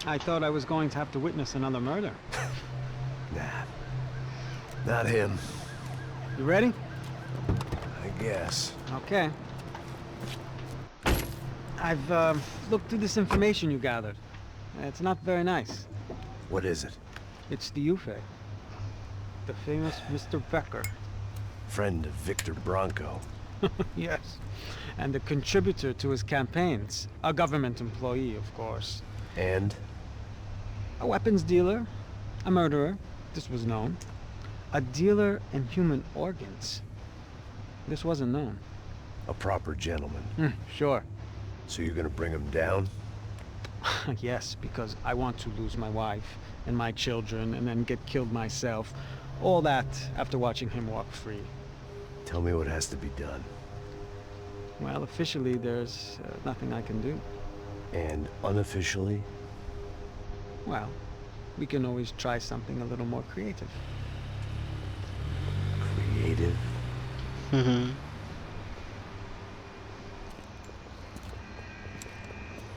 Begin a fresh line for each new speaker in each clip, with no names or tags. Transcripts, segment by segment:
I thought I was going to have to witness another murder.
Nah, not him.
You ready?
I guess.
Okay. I've looked through this information you gathered. It's not very nice.
What is it?
It's the Ufe. The famous Mr. Becker.
Friend of Victor Bronco.
Yes. And a contributor to his campaigns. A government employee, of course.
And?
A weapons dealer. A murderer. This was known. A dealer in human organs. This wasn't known.
A proper gentleman.
Sure.
So you're gonna bring him down?
Yes, because I want to lose my wife and my children and then get killed myself. All that after watching him walk free.
Tell me what has to be done.
Well, officially there's nothing I can do.
And unofficially?
Well, we can always try something a little more creative.
Creative?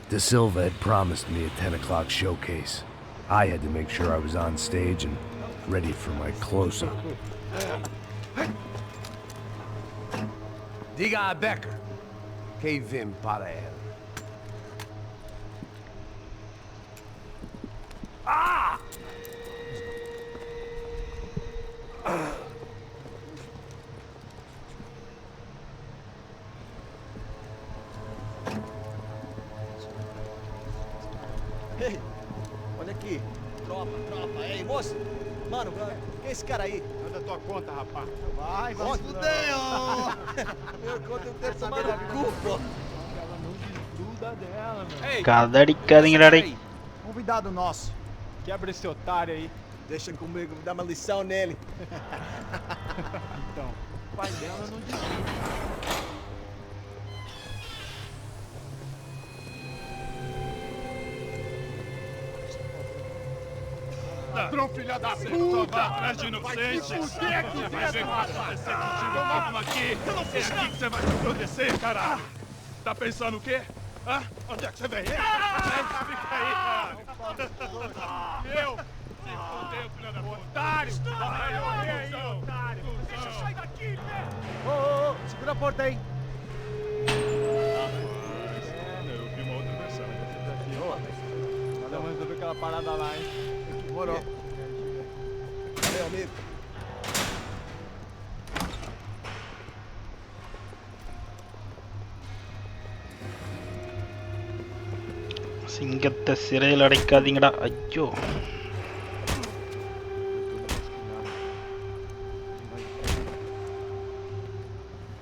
De Silva had promised me a 10 o'clock showcase. I had to make sure I was on stage and ready for my close-up. Diga a Becker. Que vim para ele. Ah!
Ei, olha aqui. Tropa. Ei, moço. Mano, quem é esse cara aí?
Manda tua conta, rapaz.
Vai se fuder, ó. Meu conta eu quero tomar no cu, pô.
Ela não desgruda dela, meu. Ei,
Cadê aí?
convidado nosso. Quebra esse otário aí.
Deixa comigo, dá uma lição nele.
Então, o pai dela não desgruda. Ladrão, filha da puta! Vai atrás de inocente! Por que aqui dentro, rapaz? Vamos aqui! Eu não fiz nada! Aqui que você vai se proteger, caralho! Tá pensando o quê? Hã? Onde é que você vem? Fica aí, cara! Meu! Se fodeu, filha da puta! Otário! Vai, aí, otário! Deixa eu sair daqui, né?
Ô, segura a porta aí.
Eu vi uma outra versão. Cada um resolveu aquela parada lá, hein?
Demorou. Meu amigo.
சிங்கத்தை சிறையில் அடைக்காதீங்கடா. ஐயோ.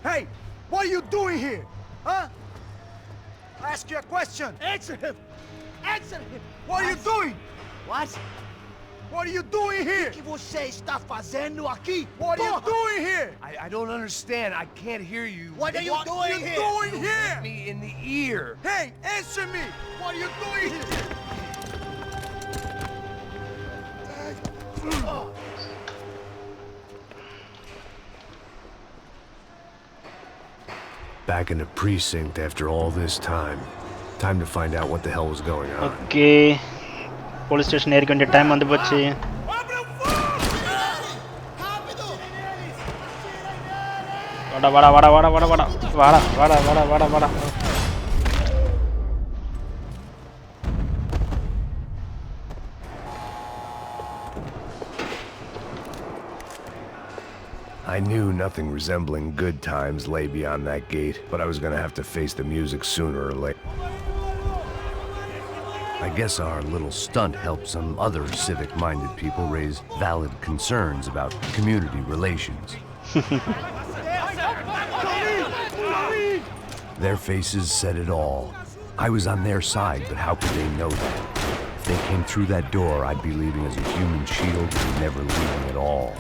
Hey, what are you doing here? Huh? I ask you a question. Answer him. Answer him. What are you doing? What? What are you doing here? O que você está fazendo aqui? What are you doing here?
I don't understand. I can't hear you.
What are you doing here? What are you doing here?
Me in the ear.
Hey, answer me. What are you doing here?
Back in the precinct after all this time. Time to find out what the hell was going on.
Okay, police station ஏறிக்க வேண்டிய time வந்து போச்சு. வாடா.
I knew nothing resembling good times lay beyond that gate, but I was gonna have to face the music sooner or later. I guess our little stunt helped some other civic-minded people raise valid concerns about community relations. Their faces said it all. I was on their side, but how could they know that? If they came through that door, I'd be leaving as a human shield and never leaving at all.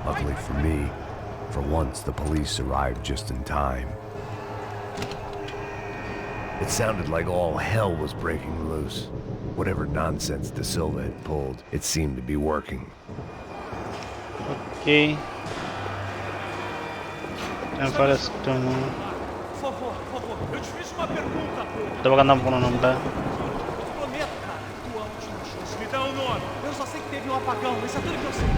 Luckily for me, for once the police arrived just in time. It sounded like all hell was breaking loose. Whatever nonsense De Silva had pulled, it seemed to be working.
Okay. Time for us to move.
favor, eu te fiz uma pergunta, pô.
இந்த பக்கம் தான் போகணும் நம்மகிட்ட.
Prometo, cara, tua última chance. Me dá um nome. Eu só sei que teve um apagão, isso é tudo que eu sei.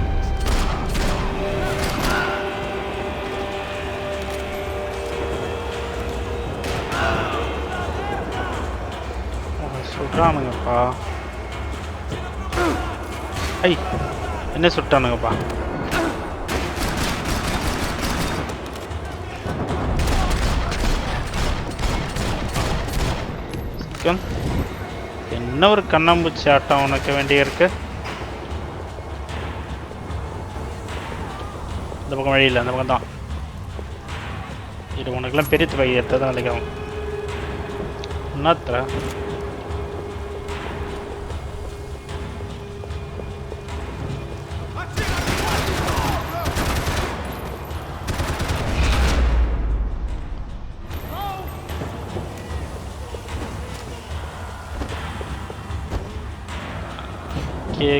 சுட்டானுங்கப்பா. ஐ என்ன சுட்டானுங்கப்பா. என்ன ஒரு கண்ணாம்பூச்சி ஆட்டம் உனக்கு வேண்டிய இருக்கு. இந்த பக்கம் வழி இல்லை, அந்த பக்கம் தான். இது உனக்குலாம் பெரிய துறை எடுத்ததான் நினைக்கிறோம். என்னத்துற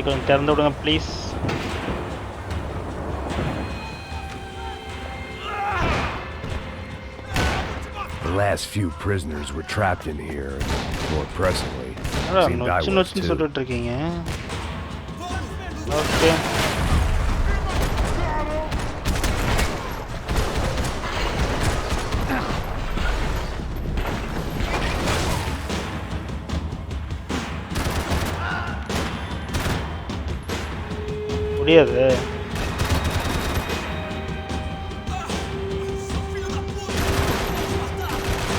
கொஞ்சம் திறந்து விடுங்க please.
The last few prisoners were trapped in here, and more pressingly, seemed I was too.
சொல்லிட்டு இருக்கீங்க. ஓகே முடியாது.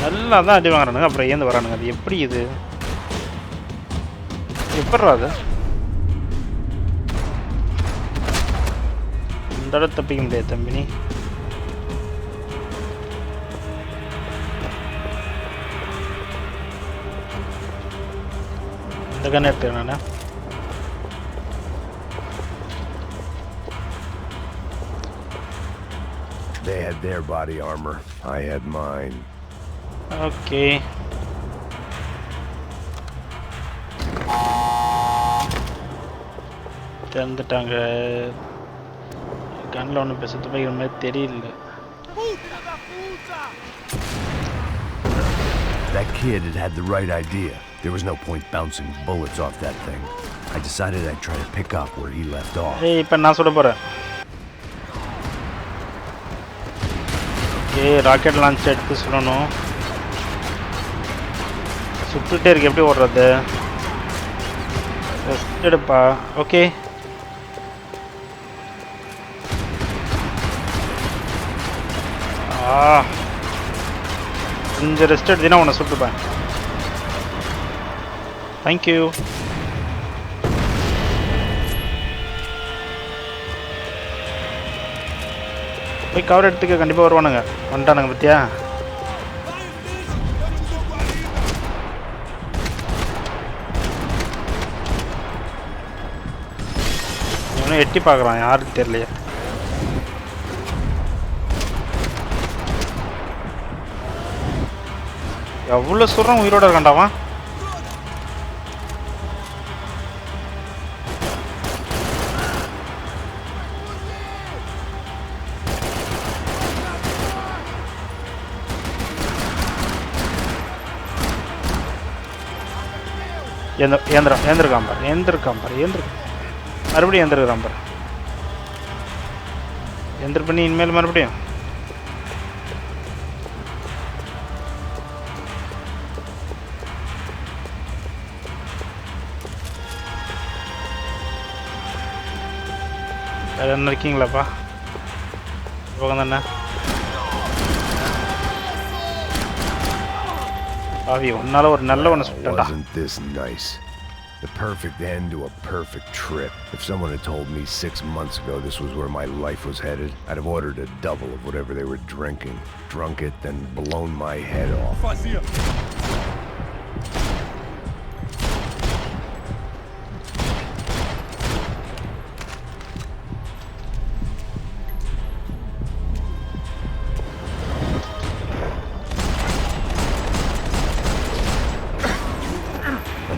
நல்லா தான் அடி வாங்குறானுங்க, அப்புறம் ஏந்து வரானுங்க. அது எப்படி இது எப்பட்றா அது? இந்த இடத்த தப்பிக்க முடியாது தம்பி. நீ இந்த கண்ணை எடுத்துக்கிறேன் நான்.
They had their body armor. I had mine.
Okay. திறந்துட்டாங்க. கண்ணில் ஒன்றும் பேச துவைக்கிற மாதிரி தெரியல.
That kid had the right idea. There was no point bouncing bullets off that thing. I decided I'd try to pick up where he left off.
ஏய் இப்போ நான் சொல்ல போகிறேன். ஓகே ராக்கெட் லான்ச் எடுத்து சொல்லணும். சுட்டுட்டே இருக்கு, எப்படி ஓடுறது? ரெஸ்ட் எடுப்பா. ஓகே கொஞ்சம் ரெஸ்ட் எடுத்தீங்கன்னா உன்னை சுட்டுப்பேன். தேங்க்யூ. போய் கவர் எடுத்துக்க, கண்டிப்பாக வருவானுங்க. வந்துட்டானுங்க பத்தியா? இவனும் எட்டி பார்க்குறான், யாருக்கு தெரியலையே. எவ்வளோ சொல்கிறான், உயிரோட இருக்காண்டாவான். ஏந்திருக்கான் பாரு. மறுபடியும் ஏந்திருக்கான் பாரு. எந்திர பண்ணி இனிமேல் மறுபடியும் வேறு என்ன இருக்கீங்களாப்பா? பக்கம் தானே பாவி, உன்னால ஒரு நல்ல ஒன்று சுட்டா.
Wasn't this nice? The perfect end to a perfect trip. If someone had told me 6 months ago this was where my life was headed, I'd have ordered a double of whatever they were drinking, drunk it, then blown my head off.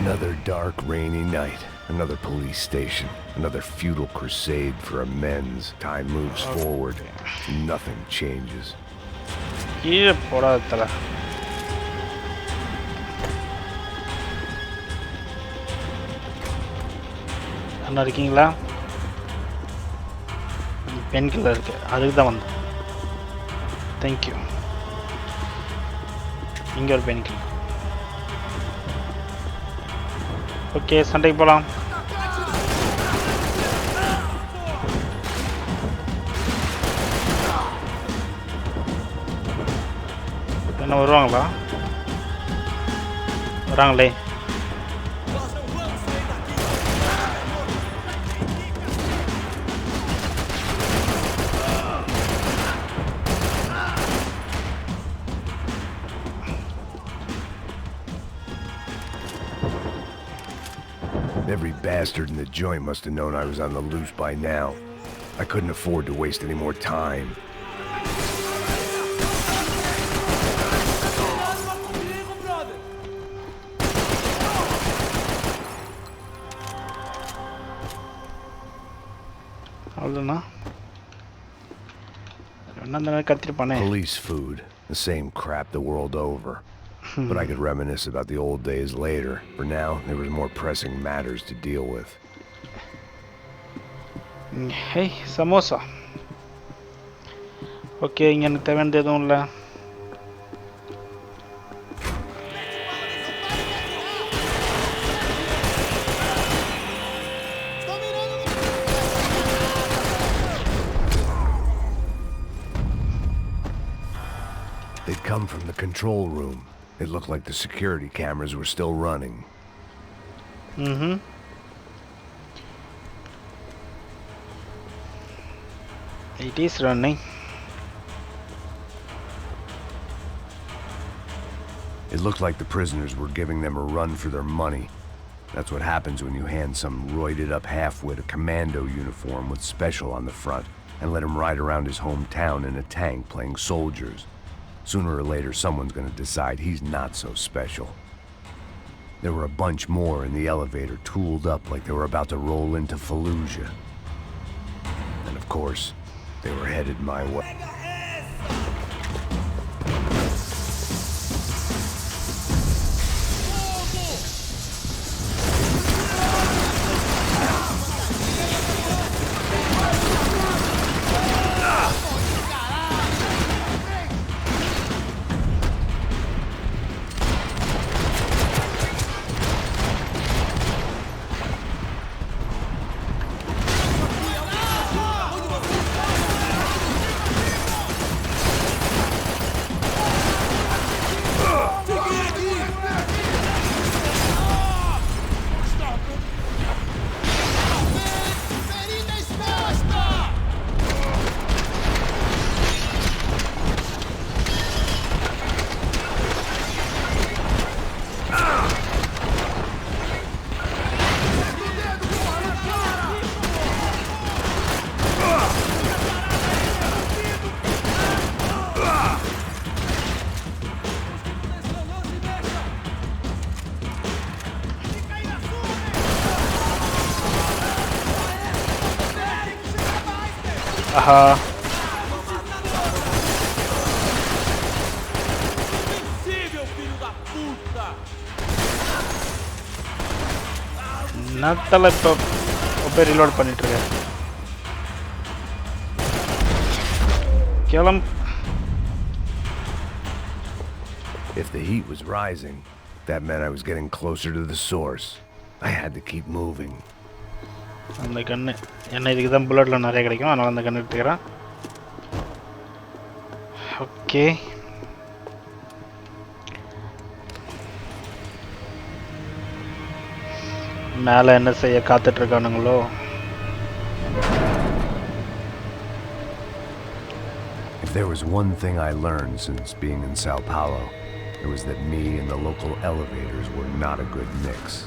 Another dark, rainy night. Another police station. Another futile crusade for amends. Time moves forward. Nothing changes.
கீழே போடாத தலை. அண்ணா இருக்கீங்களா? Pen killer இருக்கு, அதுக்கு தான் வந்தேன். Thank you. இங்கே ஒரு பென் கில்லர். ஓகே, சண்டைக்கு போகலாம். என்ன வருவாங்களா? வராங்களே.
Every bastard in the joint must have known I was on the loose by now. I couldn't afford to waste any more time.
அவ்வளோண்ணா என்ன கத்திருப்பானே.
Police food, the same crap the world over. But I could reminisce about the old days later. For now, there was more pressing matters to deal with.
Hey, samosa. Okay, இங்கே எனக்கு தேவையானது எதுவும் இல்லை.
They'd come from the control room. It looked like the security cameras were still running.
It is running.
It looked like the prisoners were giving them a run for their money. That's what happens when you hand some roided-up halfwit a commando uniform with special on the front and let him ride around his hometown in a tank playing soldiers. Sooner or later, someone's gonna decide he's not so special. There were a bunch more in the elevator, tooled up like they were about to roll into Fallujah. And of course, they were headed my way.
Aha. நத்தல இப்போ reload பண்ணிட்டு இருக்கேன்.
If the heat was rising, that meant I was getting closer to the source. I had to keep moving.
அந்த கன்று என்ன இதுக்கு தான் புல்லட்டில் நிறைய கிடைக்கும், அதனால் அந்த கன்று எடுத்துக்கிறேன். ஓகே, மேலே என்ன செய்ய காத்துட்ருக்கானுங்களோ.
If there was one thing I learned since being in Sao Paulo, it was that me and the local elevators were not a good mix.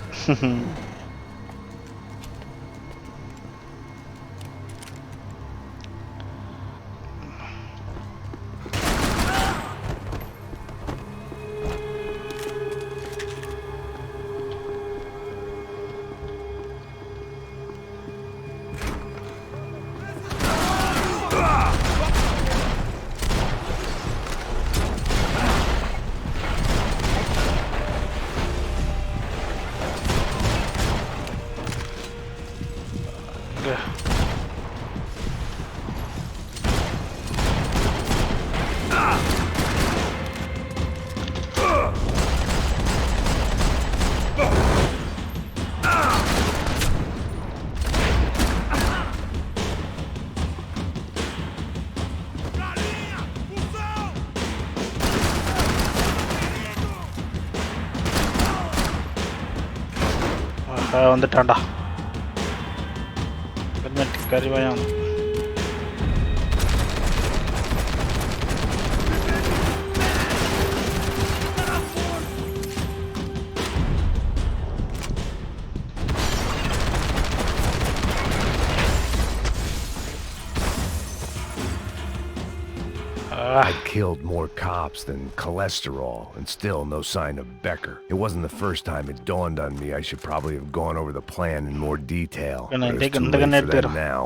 வந்துட்டான்டா. ஹெல்மெட் கறிவாயம்.
I'd killed more cops than cholesterol, and still no sign of Becker. It wasn't the first time it dawned on me I should probably have gone over the plan in more detail. But it was too late for that now.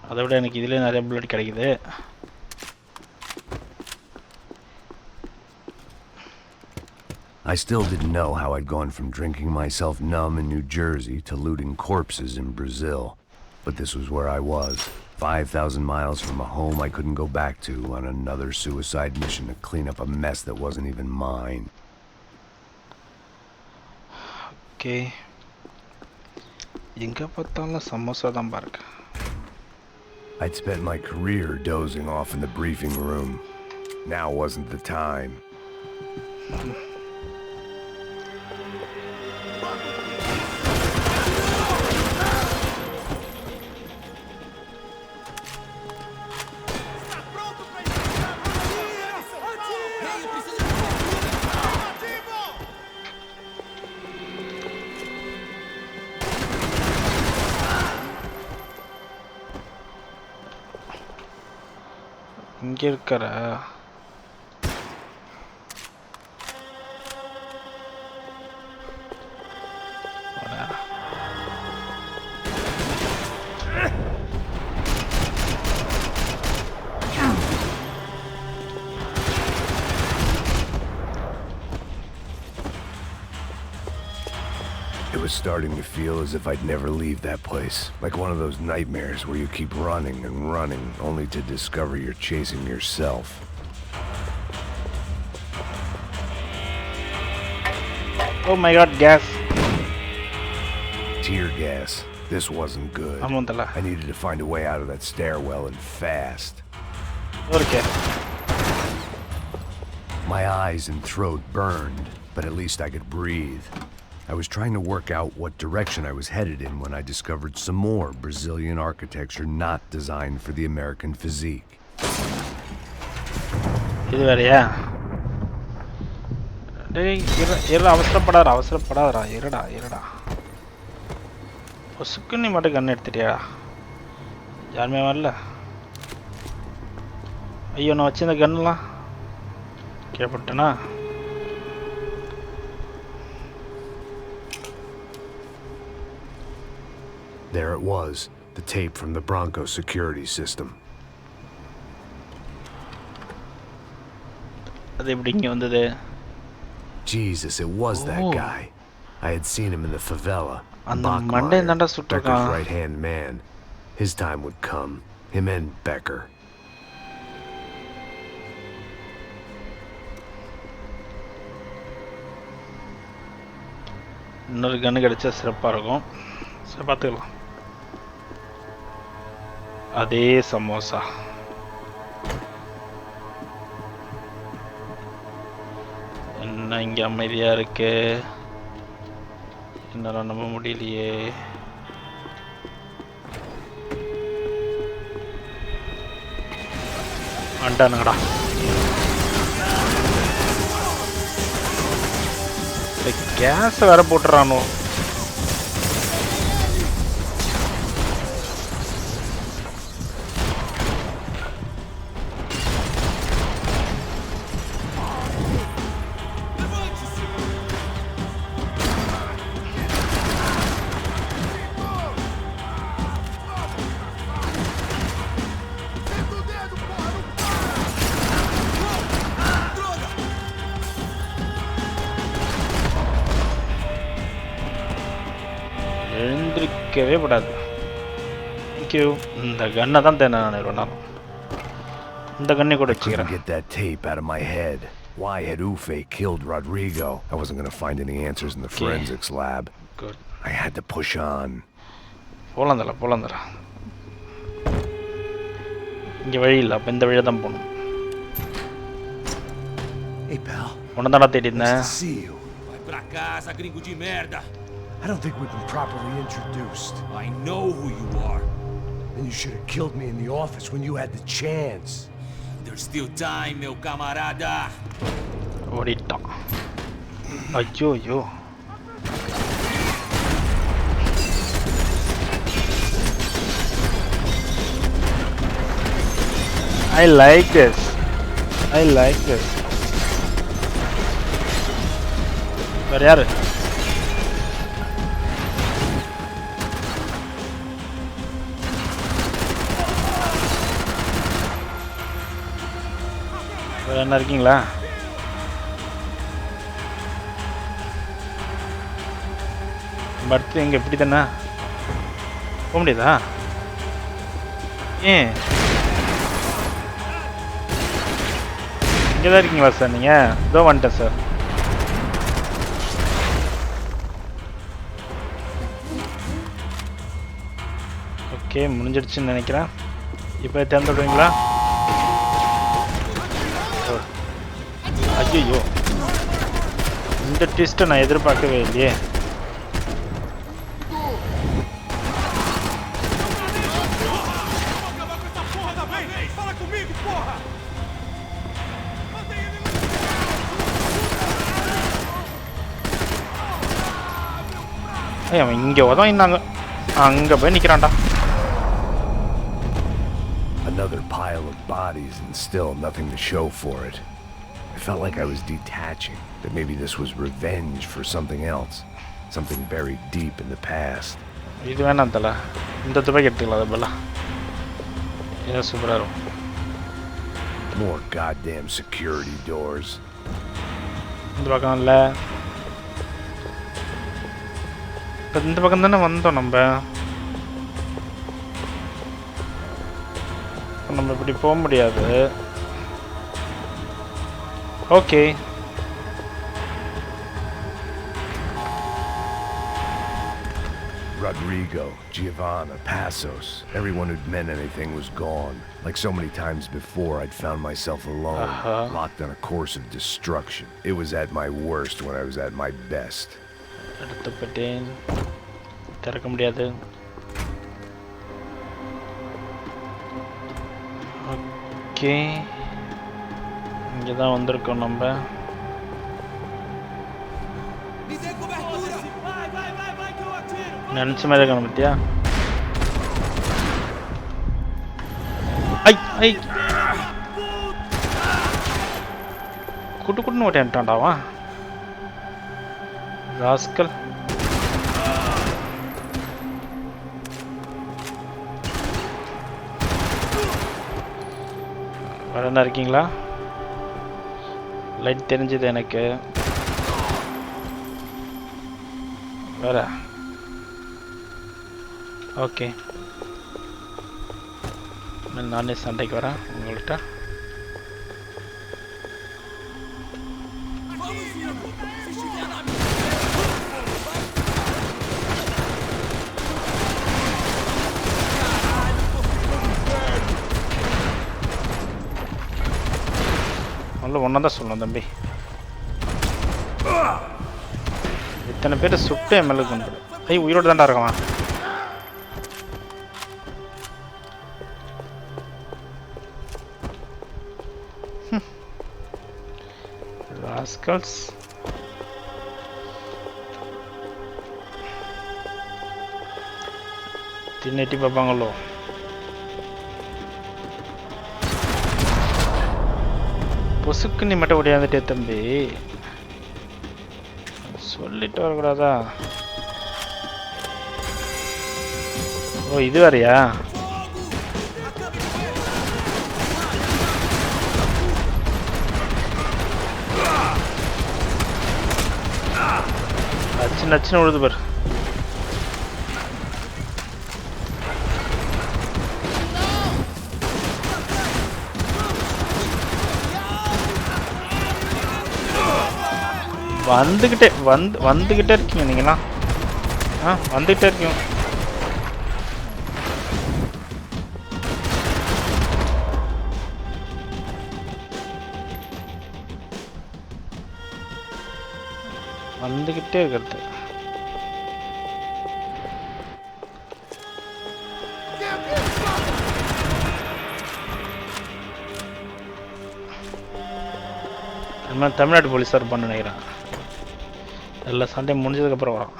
அதை விட எனக்கு இதுலேயே நிறைய bullet கிடைக்குது.
I still didn't know how I'd gone from drinking myself numb in New Jersey to looting corpses in Brazil. But this was where I was. 5,000 miles from a home I couldn't go back to on another suicide mission to clean up a mess that wasn't even mine.
Okay, எங்கே பார்த்தாலும் சமோசா தான் பாருங்க.
I'd spent my career dozing off in the briefing room. Now wasn't the time.
இங்கே இருக்கிற
It was starting to feel as if I'd never leave that place. Like one of those nightmares where you keep running and running, only to discover you're chasing yourself.
Oh my god, gas.
Tear gas. This wasn't good. I needed to find a way out of that stairwell and fast.
Okay.
My eyes and throat burned, but at least I could breathe. I was trying to work out what direction I was headed in when I discovered some more Brazilian architecture not designed for the American physique.
இது வேறயா? டேய் அவசரப்படாதடா இருடா. பொசுக்கு நீ மட்டும் கண்ணு எடுத்துட்டியா? யாருமே வரல. ஐயோ, நான் வச்சிருந்த கன்னுலாம் கேள்விப்பட்டேனா?
There it was, the tape from the Bronco security system.
அது எப்படி இங்கே வந்தது?
Jesus, it was that guy. I had seen him in the favela.
அந்த மண்டே தான்டா சுட்டுருக்கான்.
Becker's right-hand man. His time would come. Him and Becker.
இன்னொரு கன்று கிடைச்சா சிறப்பாக இருக்கும். சரி, பார்த்துக்கலாம். அதே சமோசா. என்ன இங்கே அமைதியாக இருக்கு? என்னால் நம்ப முடியலையே. வந்துட்டானுங்கடா. கேஸ் வேற போட்டுறானோ? எழுந்திருக்கவே கூடாது. தேங்க்யூ. இந்த கன்னை தான் தேனை நான் நேரம் இந்த கண்ணை கூட வச்சுக்கிறேன்.
Get that tape out of my head. Why had Ufe killed Rodrigo? I wasn't going to find any answers in the forensics lab.
Good.
I had to push on.
போலாந்தரா. இங்கே வழி இல்லை, அப்போ இந்த வழியாக தான் போகணும். உன்னை தானே தேடி இருந்தேன்.
I don't think we've been properly introduced.
I know who you are.
And you should have killed me in the office when you had the chance.
There's still time, meu camarada.
ஓடிட்டான். ஐயோ. I like this. வேற யாரு? வேற என்ன இருக்கீங்களா? Birth எங்க இப்படி தானே போக முடியாதா? ஏன் இங்கே தான் இருக்கீங்களா சார் நீங்கள்? இதோ வந்துட்டேன் சார். ஓகே முடிஞ்சிடுச்சுன்னு நினைக்கிறேன். இப்போ தேர்ந்தெடுவீங்களா? ஐயோ இந்த ட்விஸ்ட்டை நான் எதிர்பார்க்கவே இல்லையே. அவன் இங்கே உதவினாங்க, அங்கே போய் நிற்கிறான்டா.
Another pile of bodies and still nothing to show for it. I felt like I was detaching, that maybe this was revenge for something else, something buried deep in the past.
இது வேணாம் தல, இந்த துப்பாக்கி எடுத்துக்கலாம். அது போல இது சூப்பராக இருக்கும்.
More goddamn security doors.
இந்த பக்கம் இல்லை, இந்த பக்கம் தானே வந்தோம் நம்ம இப்படி போக முடியாது. Okay
Rodrigo, Giovanna, Passos, everyone who'd meant anything was gone. Like so many times before, I'd found myself alone, locked on a course of destruction. It was at my worst when I was at my best.
எடுத்துப்பட்டேன், திறக்க முடியாது. Okay இங்கே தான் வந்திருக்கோம் நம்ம. நினச்ச மாதிரி இருக்கணும் பத்தியா? ஐ குட்டுன்னு ஓட்டேன்ட்டாண்டாவா ராஸ்கல். வேற என்ன இருக்கீங்களா? லைட் தெரிஞ்சது எனக்கு. வேற ஓகே, நானே சண்டைக்கு வரேன் உங்கள்கிட்ட. நல்ல ஒன்றா தான் சொல்லணும் தம்பி. இத்தனை பேர் சுட்டு எம்எல்ஏ கொண்டு உயிரோடு தான்டா இருக்கலாம். ராஸ்கல்ஸ் தின்னெட்டி பார்ப்பாங்களோ. பொசுக்கு நீ மட்டும் ஓடியாந்துட்டே தம்பி, சொல்லிட்டு வரக்கூடாதா? ஓ இது வேறையா? நச்சுன்னு உழுது பாரு. வந்துகிட்டே இருக்கீங்க நீங்களா? வந்துகிட்டே இருக்கீங்க. வந்துகிட்டே இருக்கிறது. இனிமேல் தமிழ்நாட்டு போலீஸாக இருப்பான்னு நினைக்கிறேன். எல்லா சண்டையும் முடிஞ்சதுக்கப்புறம் வரான்.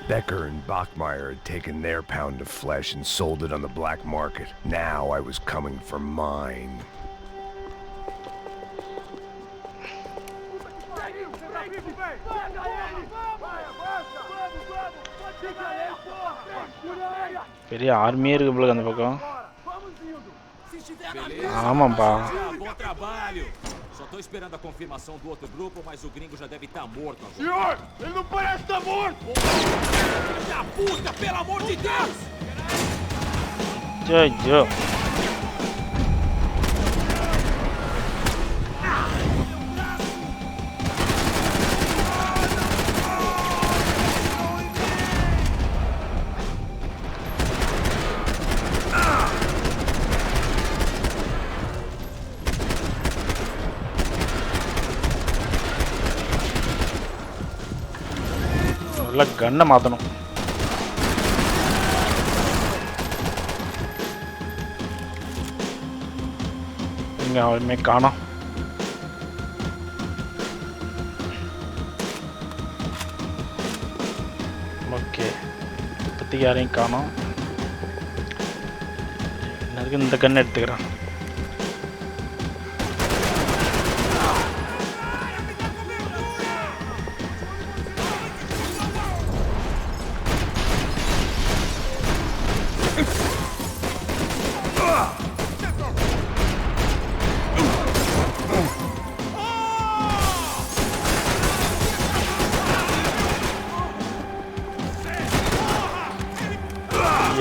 Becker and Bachmeyer had taken their pound of flesh and sold it on the black market. Now I was coming for mine.
பெரிய ஆர்மியே இருக்கு போல அந்த பக்கம். ஆமாப்பா.
Bom trabalho. Só tô esperando a confirmação do outro grupo, mas o gringo já deve estar morto agora.
Senhor, ele não parece estar morto!
Filho da puta, pelo amor de Deus!
ஐயோ நல்லா கண்ணை மாற்றணும். இங்கே அவருமே காணோம். Okay, இப்போதைக்கு யாரையும் காணோம். எனக்கு இந்த கண்ணை எடுத்துக்கிறேன்.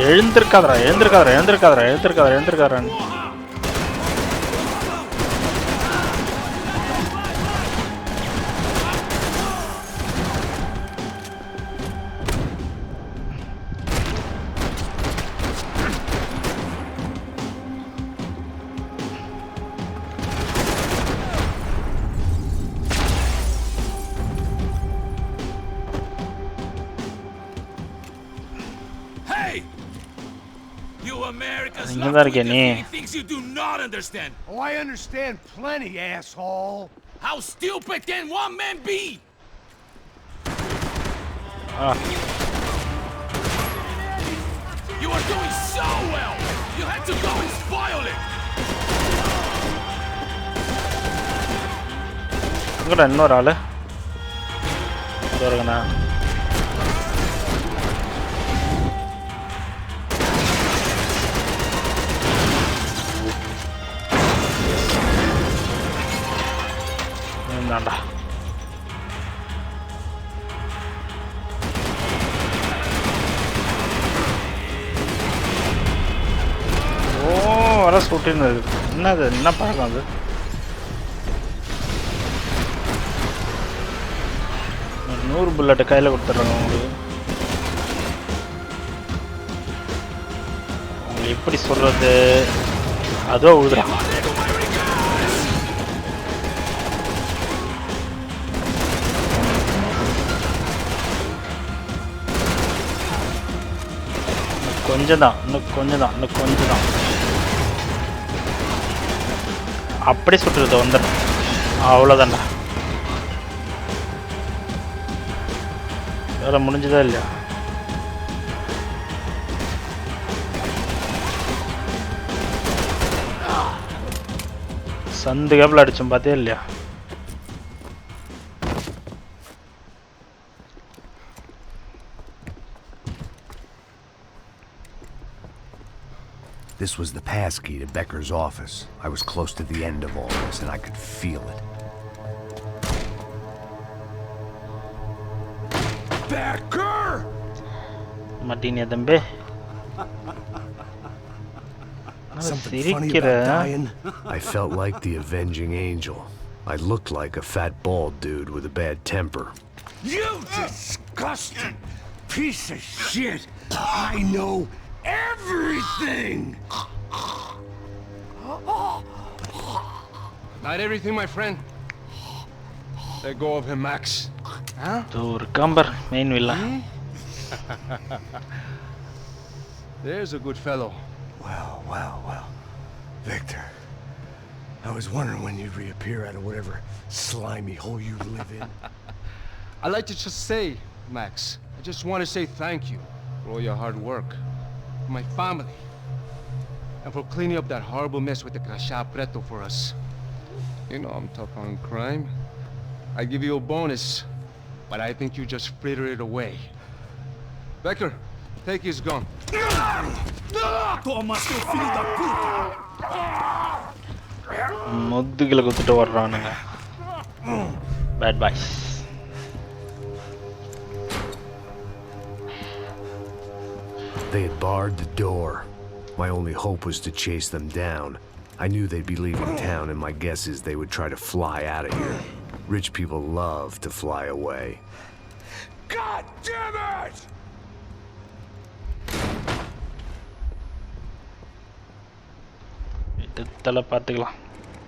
எழுந்திருக்காதரா எழுந்திருக்காதரா எழுந்திருக்காதரா எழுந்திருக்காதரா எழுந்திருக்காதரா. இங்க தான் இருக்கே நீ.
Things you do not understand.
Oh, I understand plenty, asshole.
How stupid can one man be? You are doing so well. You had to go and spoil it.
இங்கடா இன்னொரு ஆளு வருங்கண்ணா. தாண்டா ஓ வர சுட்டின்னு இருக்குது. என்னது என்ன பழக்கம் அது? ஒரு 100 புல்லட்டு கையில் கொடுத்துட்றாங்க உங்களுக்கு. உங்களுக்கு எப்படி சொல்கிறது? அதோ விழுதுறான். கொஞ்சம் தான், இன்னும் கொஞ்சம் தான், இன்னும் கொஞ்சம் தான். அப்படி சுட்டுறது வந்துடும். அவ்வளோதான்டா. வேலை முடிஞ்சதா இல்லையா? சந்து கேப்பில் அடிச்சோம் பார்த்தே இல்லையா?
This was the passkey to Becker's office. I was close to the end of all this, and I could feel it.
Becker!
Martini Adambe.
Something funny about dying? I felt like the avenging angel. I looked like a fat bald dude with a bad temper.
You disgusting piece of shit! I know everything!
Not everything, my friend. Let go of him, Max.
Huh?
Tur gambar main villa.
There's a good fellow.
Well. Victor, I was wondering when you'd reappear out of whatever slimy hole you live in.
I'd like to just say, Max, I just want to say thank you for all your hard work, for my family, and for cleaning up that horrible mess with the Crasha Preto for us. You know I'm tough on crime. I give you a bonus, but I think you just fritter it away. Becker, take his gun.
Toma, seu filho da puta!
முதுகில குத்துட்டு வர்றானுங்க. Bad boys.
They had barred the door. My only hope was to chase them down. I knew they'd be leaving town, and my guess is they would try to fly out of here. Rich people love to fly away.
God damn it!
இதெல்லாம் பார்த்துக்கலாம்.